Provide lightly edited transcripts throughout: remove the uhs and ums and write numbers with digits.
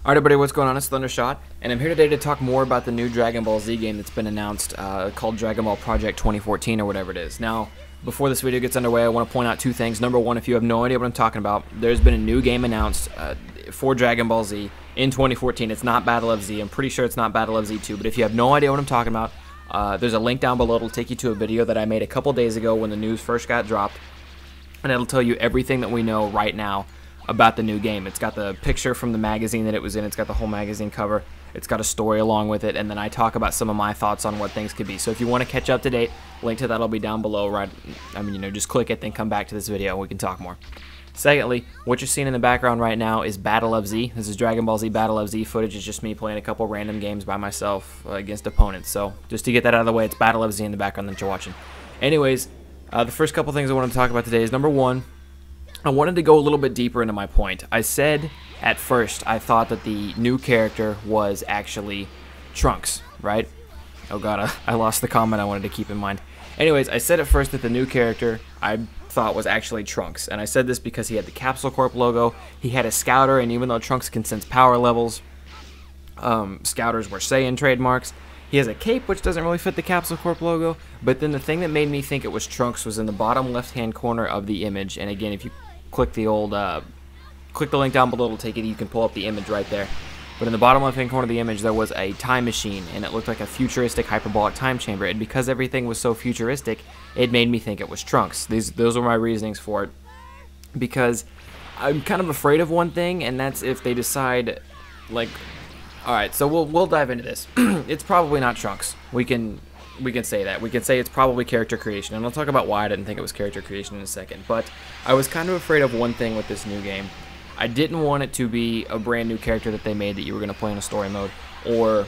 Alright everybody, what's going on? It's Thundershot, and I'm here today to talk more about the new Dragon Ball Z game that's been announced, called Dragon Ball Project 2014 or whatever it is. Now, before this video gets underway, I want to point out two things. Number one, if you have no idea what I'm talking about, there's been a new game announced for Dragon Ball Z in 2014. It's not Battle of Z. I'm pretty sure it's not Battle of Z 2, but if you have no idea what I'm talking about, there's a link down below. It'll take you to a video that I made a couple days ago when the news first got dropped, and it'll tell you everything that we know right now about the new game. It's got the picture from the magazine that it was in, it's got the whole magazine cover, it's got a story along with it, and then I talk about some of my thoughts on what things could be. So if you want to catch up to date, link to that will be down below, right? Just click it, then come back to this video and we can talk more. Secondly, what you're seeing in the background right now is Battle of Z. This is Dragon Ball Z Battle of Z footage. It's just me playing a couple random games by myself against opponents. So just to get that out of the way, it's Battle of Z in the background that you're watching. Anyways, the first couple things I want to talk about today is number one, I wanted to go a little bit deeper into my point. I said at first I thought that the new character was actually Trunks, right? Oh god, I lost the comment I wanted to keep in mind. Anyways, I said at first that the new character I thought was actually Trunks, and I said this because he had the Capsule Corp logo, he had a Scouter, and even though Trunks can sense power levels, Scouters were Saiyan trademarks. He has a cape, which doesn't really fit the Capsule Corp logo, but then the thing that made me think it was Trunks was in the bottom left-hand corner of the image, and again, if you click the link down below, it'll take you, you can pull up the image right there. But in the bottom left-hand corner of the image, there was a time machine, and it looked like a futuristic hyperbolic time chamber, and because everything was so futuristic, it made me think it was Trunks. Those were my reasonings for it, because I'm kind of afraid of one thing, and that's if they decide, like, alright, so we'll dive into this. It's probably not Trunks. We can say that. We can say it's probably character creation, and I'll talk about why I didn't think it was character creation in a second. But I was kind of afraid of one thing with this new game. I didn't want it to be a brand new character that they made that you were going to play in a story mode, or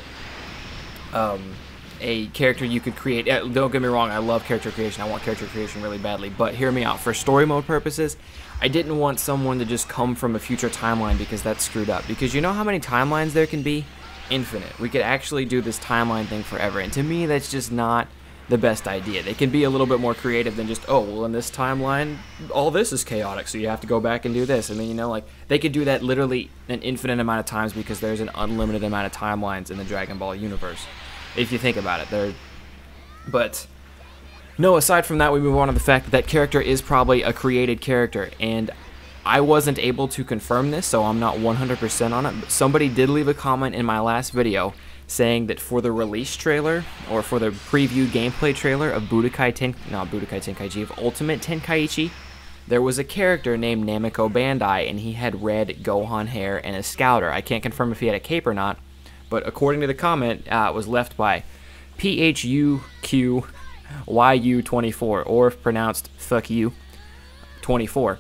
a character you could create. Don't get me wrong, I love character creation. I want character creation really badly, but hear me out. For story mode purposes, I didn't want someone to just come from a future timeline, because that's screwed up. Because you know how many timelines there can be? Infinite. We could actually do this timeline thing forever, and to me that's just not the best idea. They can be a little bit more creative than just, oh, well, in this timeline all this is chaotic, so you have to go back and do this. I mean, you know, like, they could do that literally an infinite amount of times, because there's an unlimited amount of timelines in the Dragon Ball universe, if you think about it. But no, aside from that, we move on to the fact that that character is probably a created character, and I wasn't able to confirm this, so I'm not 100% on it, but somebody did leave a comment in my last video saying that for the release trailer, or for the preview gameplay trailer of of Ultimate Tenkaichi, there was a character named Namco Bandai, and he had red Gohan hair and a Scouter. I can't confirm if he had a cape or not, but according to the comment, it was left by PHUQYU24, or if pronounced fuck you, 24.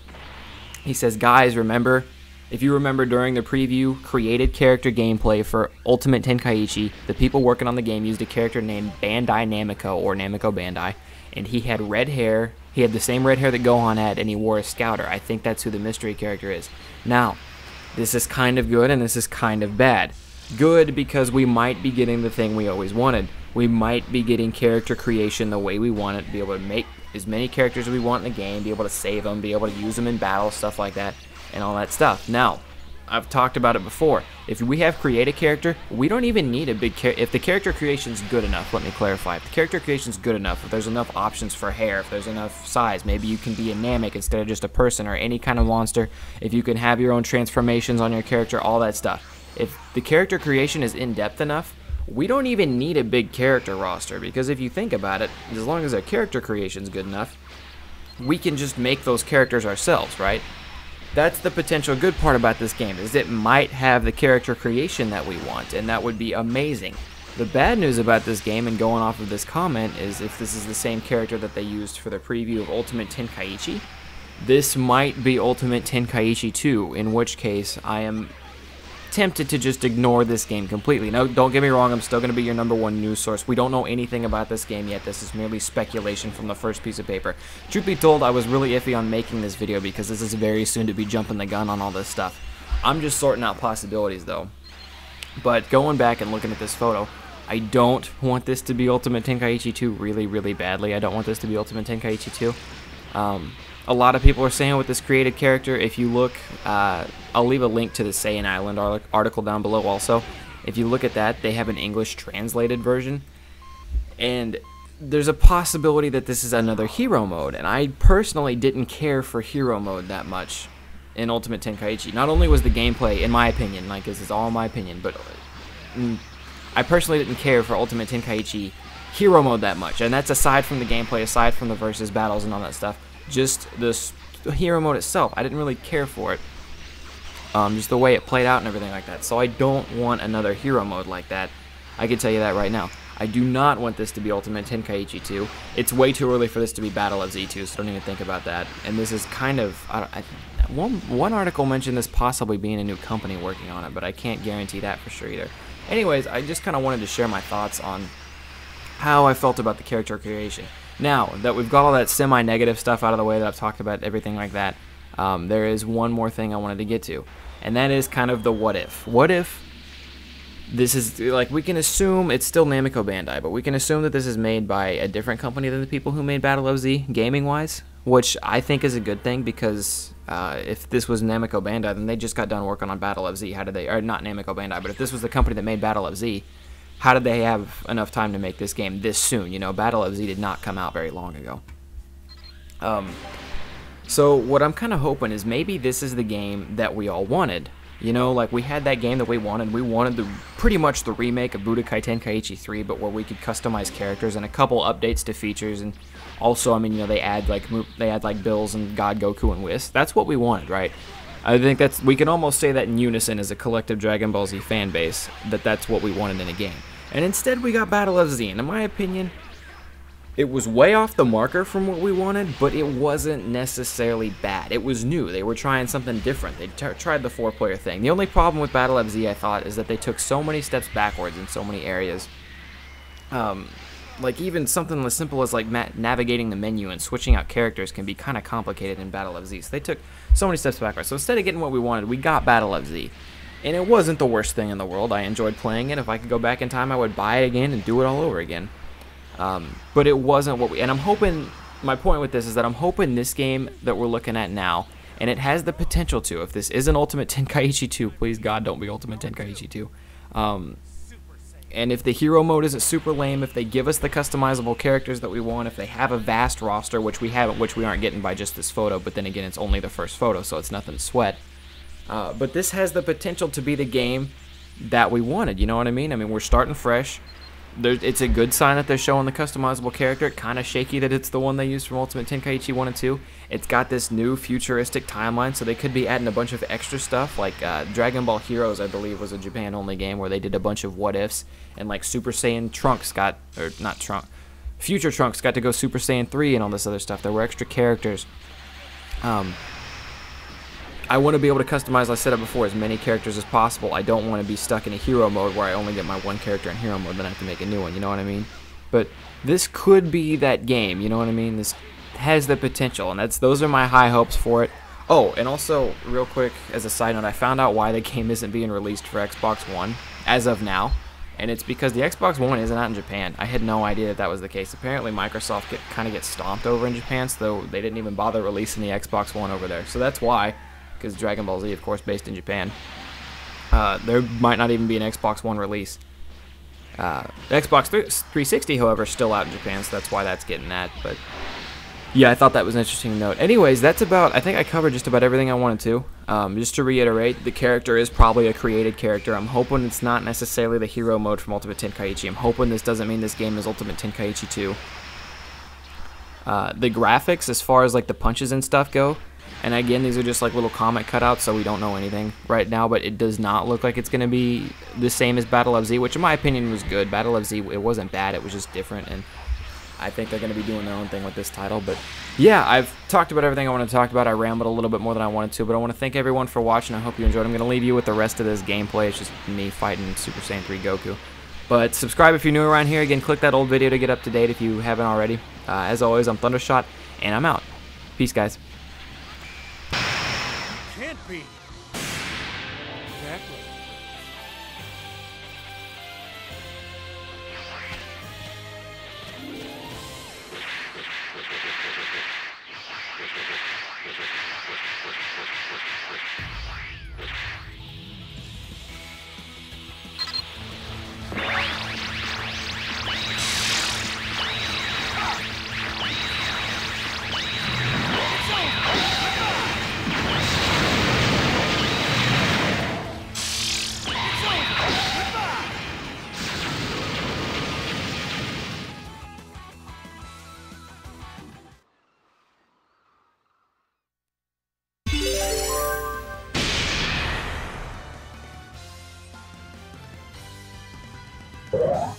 He says, guys, remember, if you remember during the preview created character gameplay for Ultimate Tenkaichi, the people working on the game used a character named Bandai Namco, or Namco Bandai, and he had red hair. He had the same red hair that Gohan had, and he wore a Scouter. I think that's who the mystery character is. Now, this is kind of good, and this is kind of bad. Good because we might be getting the thing we always wanted. We might be getting character creation the way we want it, be able to make as many characters as we want in the game, be able to save them, be able to use them in battle, stuff like that, and all that stuff. Now, I've talked about it before. If we have created character, we don't even need a big character. If the character creation is good enough, let me clarify. If the character creation is good enough, if there's enough options for hair, if there's enough size, maybe you can be a Namek instead of just a person or any kind of monster, if you can have your own transformations on your character, all that stuff. If the character creation is in-depth enough, we don't even need a big character roster, because if you think about it, as long as our character creation is good enough, we can just make those characters ourselves, right? That's the potential good part about this game, is it might have the character creation that we want, and that would be amazing. The bad news about this game, and going off of this comment, is if this is the same character that they used for the preview of Ultimate Tenkaichi, this might be Ultimate Tenkaichi 2, in which case I am tempted to just ignore this game completely. Now, don't get me wrong, I'm still going to be your #1 news source. We don't know anything about this game yet. This is merely speculation from the first piece of paper. Truth be told, I was really iffy on making this video, because this is very soon to be jumping the gun on all this stuff. I'm just sorting out possibilities, though. But going back and looking at this photo, I don't want this to be Ultimate Tenkaichi 2 really, really badly. I don't want this to be Ultimate Tenkaichi 2. a lot of people are saying with this created character, if you look, I'll leave a link to the Saiyan Island article down below also. If you look at that, they have an English translated version, and there's a possibility that this is another hero mode, and I personally didn't care for hero mode that much in Ultimate Tenkaichi. Not only was the gameplay, in my opinion, like this is all my opinion, but I personally didn't care for Ultimate Tenkaichi hero mode that much, and that's aside from the gameplay, aside from the versus battles and all that stuff. Just this hero mode itself, I didn't really care for it. Just the way it played out and everything like that. So I don't want another hero mode like that. I can tell you that right now. I do not want this to be Ultimate Tenkaichi 2. It's way too early for this to be Battle of Z2, so don't even think about that. And this is kind of... one article mentioned this possibly being a new company working on it, but I can't guarantee that for sure either. Anyways, I just kind of wanted to share my thoughts on how I felt about the character creation. Now that we've got all that semi-negative stuff out of the way, that I've talked about everything like that, there is one more thing I wanted to get to, and that is kind of the what if. What if this is, like, we can assume it's still Namco Bandai, but we can assume that this is made by a different company than the people who made Battle of Z, gaming-wise, which I think is a good thing, because if this was Namco Bandai, then they just got done working on Battle of Z. How did they, or not Namco Bandai, but if this was the company that made Battle of Z, how did they have enough time to make this game this soon? You know, Battle of Z did not come out very long ago. So what I'm kind of hoping is maybe this is the game that we all wanted. You know, like we had that game that we wanted. We wanted pretty much the remake of Budokai Tenkaichi 3, but where we could customize characters and a couple updates to features, and also, I mean, you know, they add like Bills and God Goku and Whis. That's what we wanted, right? I think we can almost say that in unison as a collective Dragon Ball Z fan base, that's what we wanted in a game. And instead we got Battle of Z, and in my opinion, it was way off the marker from what we wanted, but it wasn't necessarily bad. It was new. They were trying something different. They tried the 4-player thing. The only problem with Battle of Z, I thought, is that they took so many steps backwards in so many areas. Like even something as simple as like navigating the menu and switching out characters can be kind of complicated in Battle of Z. So they took so many steps backwards. So instead of getting what we wanted, we got Battle of Z. And it wasn't the worst thing in the world. I enjoyed playing it. If I could go back in time, I would buy it again and do it all over again. But it wasn't what we... And I'm hoping... My point with this is that I'm hoping this game that we're looking at now, and it has the potential to, if this isn't Ultimate Tenkaichi 2, please God, don't be Ultimate Tenkaichi 2. And if the hero mode isn't super lame, if they give us the customizable characters that we want, if they have a vast roster, which we haven't, which we aren't getting by just this photo, but then again, it's only the first photo, so it's nothing to sweat. But this has the potential to be the game that we wanted, you know what I mean? I mean, we're starting fresh. It's a good sign that they're showing the customizable character. Kind of shaky that it's the one they used from Ultimate Tenkaichi 1 and 2. It's got this new futuristic timeline, so they could be adding a bunch of extra stuff. Like Dragon Ball Heroes, I believe, was a Japan-only game where they did a bunch of what-ifs. And like Super Saiyan Trunks got, or not Trunks, Future Trunks got to go Super Saiyan 3 and all this other stuff. There were extra characters. I want to be able to customize, I said it before, as many characters as possible. I don't want to be stuck in a hero mode where I only get my one character in hero mode, then I have to make a new one, you know what I mean? But this could be that game, you know what I mean? This has the potential, and those are my high hopes for it. Oh, and also, real quick, as a side note, I found out why the game isn't being released for Xbox One as of now, and it's because the Xbox One isn't out in Japan. I had no idea that was the case. Apparently, Microsoft kind of gets stomped over in Japan, so they didn't even bother releasing the Xbox One over there. So that's why. Because Dragon Ball Z, of course, based in Japan. There might not even be an Xbox One release. The Xbox 360, however, is still out in Japan, so that's why that's getting that. But yeah, I thought that was an interesting note. Anyways, that's about, I think I covered just about everything I wanted to. Just to reiterate, the character is probably a created character. I'm hoping it's not necessarily the hero mode from Ultimate Tenkaichi. I'm hoping this doesn't mean this game is Ultimate Tenkaichi 2. The graphics, as far as like the punches and stuff go, and again, these are just like little comic cutouts, so we don't know anything right now, but it does not look like it's going to be the same as Battle of Z, which in my opinion was good. Battle of Z, it wasn't bad, it was just different, and I think they're going to be doing their own thing with this title. But yeah, I've talked about everything I want to talk about. I rambled a little bit more than I wanted to, but I want to thank everyone for watching. I hope you enjoyed. I'm going to leave you with the rest of this gameplay. It's just me fighting Super Saiyan 3 Goku. But subscribe if you're new around here. Again, click that old video to get up to date if you haven't already. As always, I'm Thundershot, and I'm out. Peace, guys. Can't be. Exactly. You